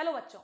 Hello बच्चों,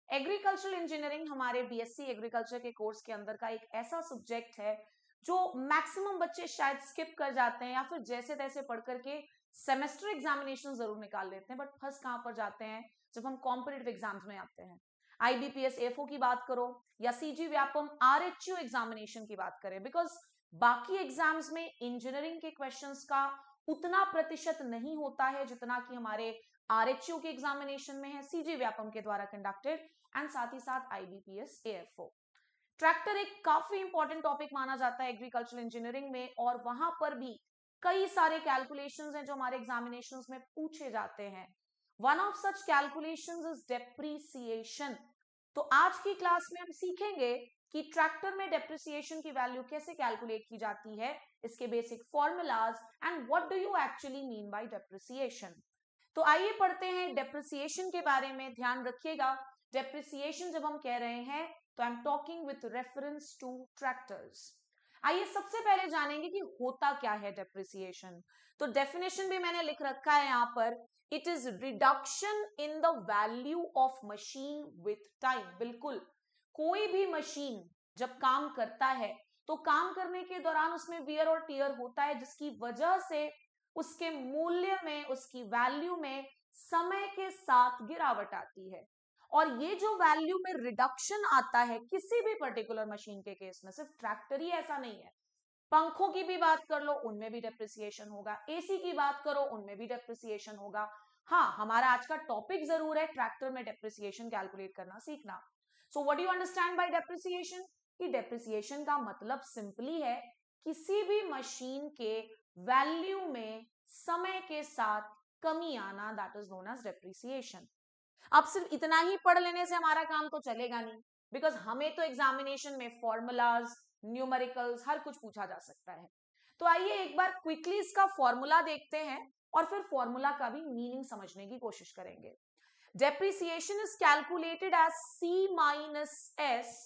agricultural engineering हमारे BSc agriculture के कोर्स के अंदर का एक ऐसा सब्जेक्ट है जो मैक्सिमम बच्चे शायद स्किप कर जाते हैं या फिर जैसे तैसे पढ़ करके सेमेस्टर एग्जामिनेशन जरूर निकाल लेते हैं, बट फंस कहां पर जाते हैं जब हम कॉम्पिटिटिव एग्जाम्स में आते हैं। आईबीपीएस एफओ की बात करो या सीजी व्यापम आरएचयू एग्जामिनेशन की बात करें, बिकॉज बाकी एग्जाम्स में इंजीनियरिंग के क्वेश्चंस का उतना प्रतिशत नहीं होता है जितना कि हमारे आरएचयू के एग्जामिनेशन में है, सीजी व्यापम के द्वारा कंडक्टेड, एंड साथ ही साथ आईबीपीएस एएफओ। ट्रैक्टर एक काफी इंपॉर्टेंट टॉपिक माना जाता है एग्रीकल्चरल इंजीनियरिंग में, और वहां पर भी कई सारे कैलकुलेशंस हैं जो हमारे एग्जामिनेशंस में पूछे जाते हैं। One of such calculations is depreciation. तो आज की क्लास में हम सीखेंगे कि ट्रैक्टर में डेप्रिसिएशन की वैल्यू कैसे कैलकुलेट की जाती है, इसके basic formulas, and what do you actually mean by depreciation. तो आइए पढ़ते हैं डेप्रिसिएशन के बारे में। ध्यान रखिएगा, डेप्रिसिएशन जब हम कह रहे हैं तो I am talking with reference to tractors. आइए सबसे पहले जानेंगे कि होता क्या है डेप्रिसिएशन। तो डेफिनेशन भी मैंने लिख रखा है यहां पर, it is reduction in the value of machine with time. बिल्कुल, कोई भी मशीन जब काम करता है तो काम करने के दौरान उसमें वियर और टीयर होता है, जिसकी वजह से उसके मूल्य में, उसकी वैल्यू में समय के साथ गिरावट आती है। और ये जो वैल्यू में रिडक्शन आता है किसी भी पर्टिकुलर मशीन के केस में, सिर्फ ट्रैक्टर ही ऐसा नहीं है, पंखों की भी बात कर लो उनमें भी डेप्रिसिएशन होगा, एसी की बात करो उनमें भी डेप्रिसिएशन होगा। हाँ, हमारा आज का टॉपिक जरूर है ट्रैक्टर में डेप्रिसिएशन कैलकुलेट करना सीखना। So what do you understand by depreciation? कि डेप्रिसिएशन का मतलब सिंपली है किसी भी मशीन के वैल्यू में समय के साथ कमी आना, that is known as depreciation. अब सिर्फ इतना ही पढ़ लेने से हमारा काम तो चलेगा नहीं, बिकॉज हमें तो एग्जामिनेशन में फॉर्मूलाज, न्यूमेरिकल्स, हर कुछ पूछा जा सकता है। तो आइए एक बार क्विकली इसका फॉर्मूला देखते हैं और फिर फॉर्मूला का भी मीनिंग समझने की कोशिश करेंगे। Depreciation is calculated as C minus S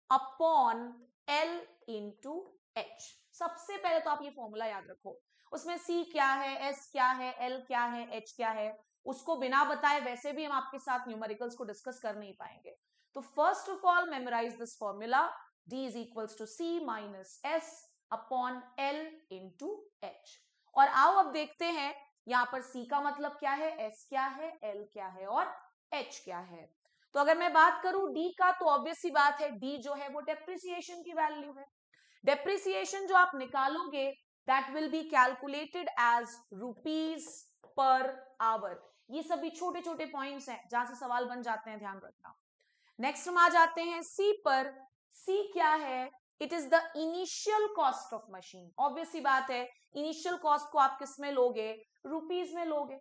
upon L into H. सबसे पहले तो आप ये फॉर्मूला याद रखो, उसमें सी क्या है, एस क्या है, एल क्या है, एच क्या है, उसको बिना बताए वैसे भी हम आपके साथ न्यूमेरिकल्स को डिस्कस कर नहीं पाएंगे। तो first of all memorise this formula, d is equals to C minus S upon L into H. और आओ अब देखते हैं यहां पर c का मतलब क्या है, s क्या है, l क्या है और h क्या है। तो अगर मैं बात करूं d का, तो ऑब्वियस सी बात है d जो है वो डेप्रिसिएशन की वैल्यू है। डेप्रिसिएशन जो आप निकालोगे that will be calculated as rupees per hour. ये सभी छोटे छोटे पॉइंट्स हैं जहां से सवाल बन जाते हैं, ध्यान रखना। नेक्स्ट हम आ जाते हैं सी पर। सी क्या है? It is the initial cost of machine. Obvious सी बात है, इनिशियल कॉस्ट को आप किस में लोगे, रुपीज में लोगे।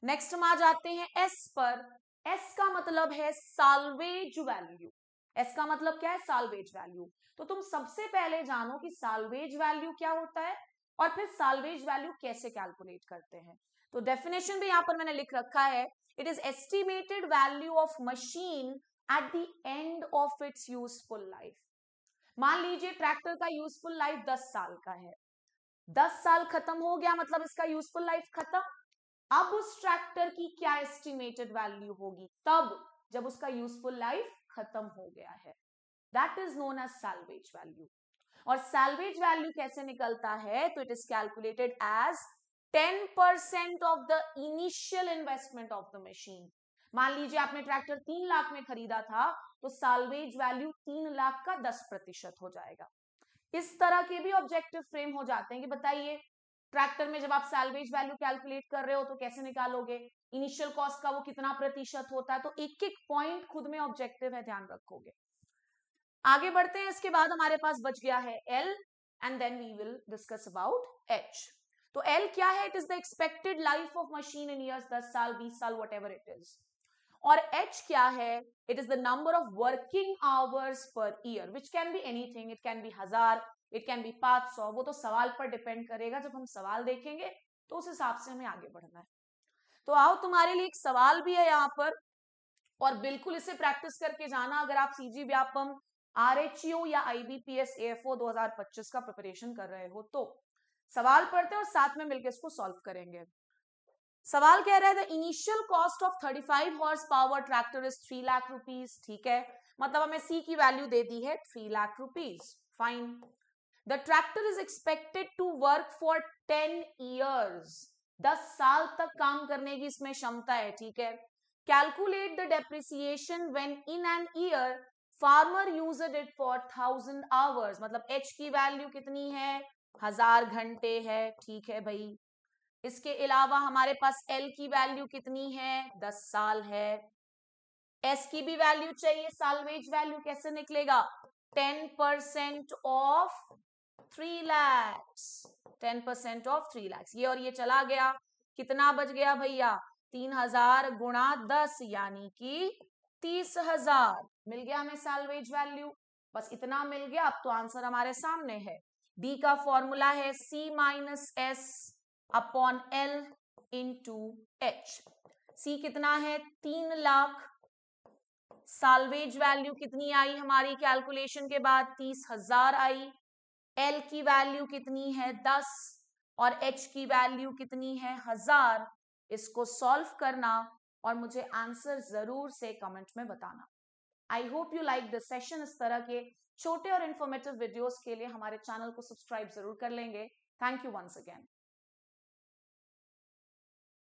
नेक्स्ट हम आ जाते हैं एस पर। एस का मतलब है साल्वेज वैल्यू। एस का मतलब क्या है, साल्वेज वैल्यू। तो तुम सबसे पहले जानो कि साल्वेज वैल्यू क्या होता है और फिर साल्वेज वैल्यू कैसे कैलकुलेट करते हैं। तो डेफिनेशन भी यहां पर मैंने लिख रखा है, it is estimated value of machine at the end of its useful life. मान लीजिए ट्रैक्टर का यूजफुल लाइफ 10 साल का है, 10 साल खत्म हो गया मतलब इसका यूजफुल लाइफ खत्म। अब उस ट्रैक्टर की क्या एस्टिमेटेड वैल्यू होगी तब जब उसका यूजफुल लाइफ खत्म हो गया है, that is known as salvage value. और सैल्वेज वैल्यू कैसे निकलता है, तो it is calculated as 10% of the initial investment of the machine. मान लीजिए आपने ट्रैक्टर 3 लाख में खरीदा था, तो सैल्वेज वैल्यू 3 लाख का 10% हो जाएगा। इस तरह के भी ऑब्जेक्टिव फ्रेम हो जाते हैं कि बताइए ट्रैक्टर में जब आप सैल्वेज वैल्यू कैलकुलेट कर रहे हो तो कैसे निकालोगे, इनिशियल कॉस्ट का वो कितना प्रतिशत होता है। तो एक एक पॉइंट खुद में ऑब्जेक्टिव है, ध्यान रखोगे। आगे बढ़ते हैं, इसके बाद हमारे पास बच गया है L, and then we will discuss about H. तो एल क्या है, it is the expected life of machine in years, 10 साल 20 साल वट एवर इट इज। और एच क्या है, it is the number of working hours per year, which can be anything, it can be 1000, it can be 500, वो तो सवाल पर depend करेगा। जब हम सवाल देखेंगे तो उस हिसाब से हमें आगे बढ़ना है। तो आओ तुम्हारे लिए एक सवाल भी है यहाँ पर, और बिल्कुल इसे प्रैक्टिस करके जाना अगर आप सीजी व्यापम, आरएचयू या आईबीपीएस एएफओ 2025 का प्रिपरेशन कर रहे हो। तो सवाल पढ़ते हैं और साथ में मिलकर इसको सॉल्व करेंगे। सवाल कह रहा है the initial cost of 35 horse power tractor is 3 lakh rupees. ठीक है, मतलब हमें सी की वैल्यू दे दी है 3 lakh rupees. Fine. The tractor is expected to work for 10 years. 10 साल तक काम करने की इसमें क्षमता है। ठीक है, calculate the depreciation when in an year farmer used it for 1000 hours. मतलब एच की वैल्यू कितनी है, 1000 घंटे है। ठीक है भाई, इसके अलावा हमारे पास एल की वैल्यू कितनी है, 10 साल है। एस की भी वैल्यू चाहिए, सालवेज वैल्यू कैसे निकलेगा, 10% ऑफ 3 लैक्स, 10% ऑफ 3 लैक्स। ये और ये चला गया, कितना बच गया भैया, 3000 गुणा 10 यानी कि 30,000 मिल गया हमें सालवेज वैल्यू। बस इतना मिल गया, अब तो आंसर हमारे सामने है। डी का फॉर्मूला है C minus S upon L into H. C कितना है, 3 लाख। सालवेज वैल्यू कितनी आई हमारी कैलकुलेशन के बाद, 30,000 आई। एल की वैल्यू कितनी है, 10, और एच की वैल्यू कितनी है, 1000। इसको सॉल्व करना और मुझे आंसर जरूर से कमेंट में बताना। I hope you like this session. इस तरह के छोटे और इन्फॉर्मेटिव वीडियोस के लिए हमारे चैनल को सब्सक्राइब जरूर कर लेंगे। Thank you once again.